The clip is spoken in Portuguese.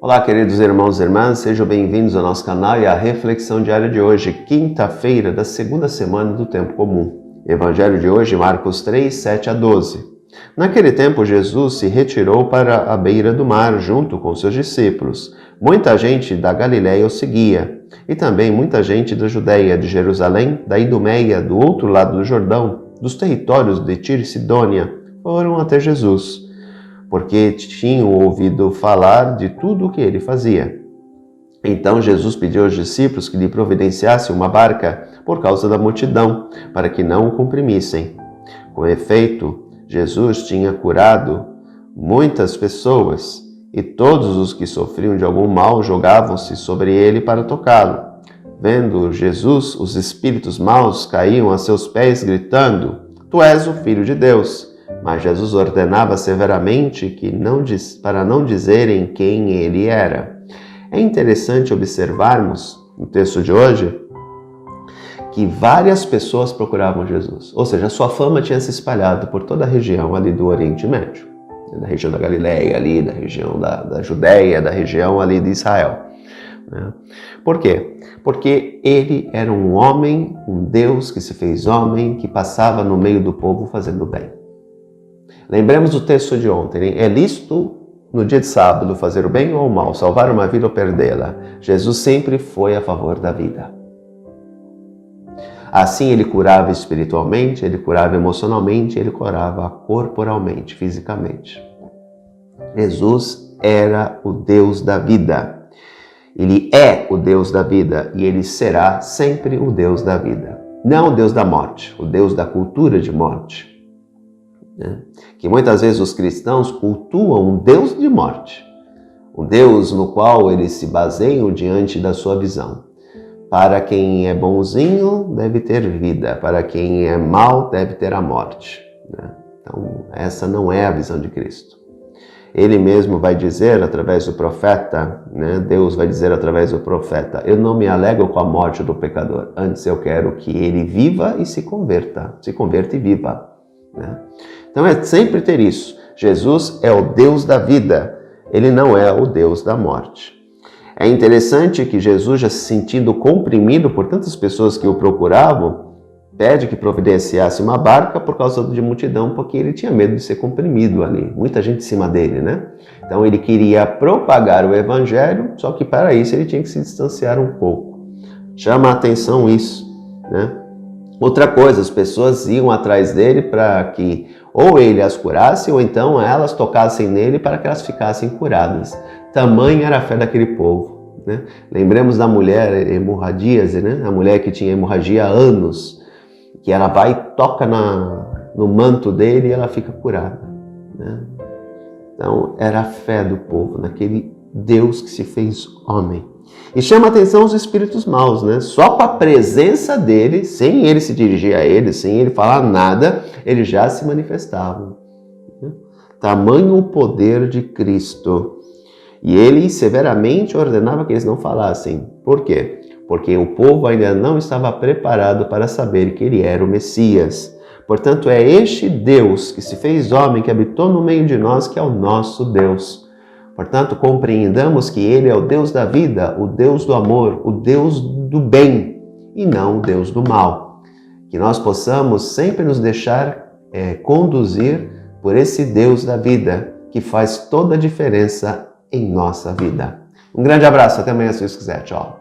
Olá, queridos irmãos e irmãs, sejam bem-vindos ao nosso canal e à reflexão diária de hoje, quinta-feira da segunda semana do Tempo Comum. Evangelho de hoje, Marcos 3, 7 a 12. Naquele tempo, Jesus se retirou para a beira do mar junto com seus discípulos. Muita gente da Galiléia o seguia, e também muita gente da Judéia, de Jerusalém, da Idumeia, do outro lado do Jordão, dos territórios de Tiro e Sidônia, foram até Jesus, porque tinham ouvido falar de tudo o que ele fazia. Então Jesus pediu aos discípulos que lhe providenciassem uma barca por causa da multidão, para que não o comprimissem. Com efeito, Jesus tinha curado muitas pessoas, e todos os que sofriam de algum mal jogavam-se sobre ele para tocá-lo. Vendo Jesus, os espíritos maus caíam a seus pés, gritando: "Tu és o Filho de Deus." Mas Jesus ordenava severamente para não dizerem quem ele era. É interessante observarmos, no texto de hoje, que várias pessoas procuravam Jesus. Ou seja, a sua fama tinha se espalhado por toda a região ali do Oriente Médio. Da região da Galiléia, ali, da região da Judéia, da região ali de Israel. Por quê? Porque ele era um homem, um Deus que se fez homem, que passava no meio do povo fazendo bem. Lembremos do texto de ontem, hein? É lícito no dia de sábado fazer o bem ou o mal, salvar uma vida ou perdê-la. Jesus sempre foi a favor da vida. Assim ele curava espiritualmente, ele curava emocionalmente, ele curava corporalmente, fisicamente. Jesus era o Deus da vida. Ele é o Deus da vida e ele será sempre o Deus da vida. Não o Deus da morte, o Deus da cultura de morte. Que muitas vezes os cristãos cultuam um Deus de morte, um Deus no qual eles se baseiam diante da sua visão. Para quem é bonzinho, deve ter vida, para quem é mau, deve ter a morte. Então, essa não é a visão de Cristo. Ele mesmo vai dizer através do profeta, Deus vai dizer através do profeta: eu não me alegro com a morte do pecador, antes eu quero que ele viva e se converta e viva. Então é sempre ter isso. Jesus é o Deus da vida, ele não é o Deus da morte. É interessante que Jesus, já se sentindo comprimido por tantas pessoas que o procuravam, pede que providenciasse uma barca por causa de multidão, porque ele tinha medo de ser comprimido ali, muita gente em cima dele, Então ele queria propagar o evangelho, só que para isso ele tinha que se distanciar um pouco. Chama a atenção isso, Outra coisa, as pessoas iam atrás dele para que ou ele as curasse, ou então elas tocassem nele para que elas ficassem curadas. Tamanha era a fé daquele povo. Lembremos da mulher hemorradíase, a mulher que tinha hemorragia há anos, que ela vai e toca no manto dele e ela fica curada. Então era a fé do povo, naquele Deus que se fez homem. E chama a atenção os espíritos maus, Só com a presença dele, sem ele se dirigir a ele, sem ele falar nada, eles já se manifestavam. Tamanho o poder de Cristo. E ele severamente ordenava que eles não falassem. Por quê? Porque o povo ainda não estava preparado para saber que ele era o Messias. Portanto, é este Deus que se fez homem, que habitou no meio de nós, que é o nosso Deus. Portanto, compreendamos que ele é o Deus da vida, o Deus do amor, o Deus do bem e não o Deus do mal. Que nós possamos sempre nos deixar conduzir por esse Deus da vida, que faz toda a diferença em nossa vida. Um grande abraço, até amanhã se Deus quiser. Tchau.